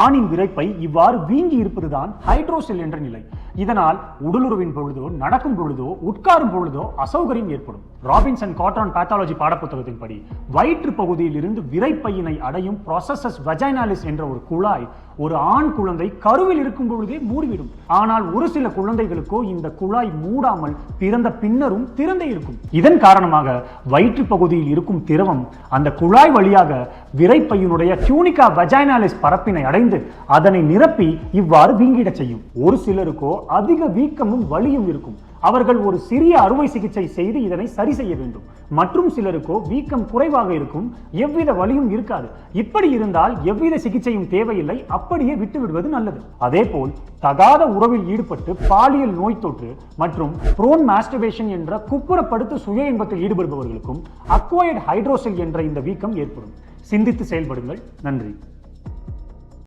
ஆணின் விரைப்பை இவ்வாறு வீங்கி இருப்பதுதான் ஹைட்ரோசெல் என்ற நிலை. இதனால் உடலுறவின் பொழுதோ, நடக்கும் பொழுதோ, உட்காரும் பொழுதோ அசௌகரியம் ஏற்படும். ராபின்சன் காட்ரான் பேத்தாலஜி பாடப்புத்தகத்தின்படி வயிற்று பகுதியில் இருந்து விரைப்பையினை அடையும் ப்ராசஸஸ் வெஜைனாலிஸ் என்ற ஒரு குழாய் ஒரு ஆண் குழந்தை கருவில் இருக்கும் பொழுதே மூடிவிடும். ஆனால் ஒரு சில குழந்தைகளுக்கோ இந்த குழாய் மூடாமல் பிறந்த பின்னரும் திறந்தே இருக்கும். இதன் காரணமாக வயிற்று பகுதியில் இருக்கும் திரவம் அந்த குழாய் வழியாக விரைப்பையினுடைய டியூனிகா வெஜைனாலிஸ் பரப்பினை அடைந்து அதனை நிரப்பி இவ்வாறு வீங்கிட செய்யும். ஒரு சிலருக்கோ அதிக வீக்கமும் வலியும் இருக்கும். அவர்கள் ஒரு சிறிய அறுவை சிகிச்சை செய்து இதனை சரி செய்ய வேண்டும். மற்றும் சிலருக்கோ வீக்கம் குறைவாக இருக்கும், எவ்வித வலியும் இருக்காது. இப்படி இருந்தால் எவ்வித சிகிச்சையும் தேவையில்லை, அப்படியே விட்டு விடுவது நல்லது. அதேபோல் தகாத உறவில் ஈடுபட்டு பாலியல் நோய் தொற்று மற்றும் ப்ரோன் மாஸ்டர்பேஷன் என்ற குப்புறப்படுத்து சுய இன்பத்தில் ஈடுபடுபவர்களுக்கும் அக்வயர்ட் ஹைட்ரோசெல் என்ற இந்த வீக்கம் ஏற்படும். சிந்தித்து செயல்படுங்கள். நன்றி.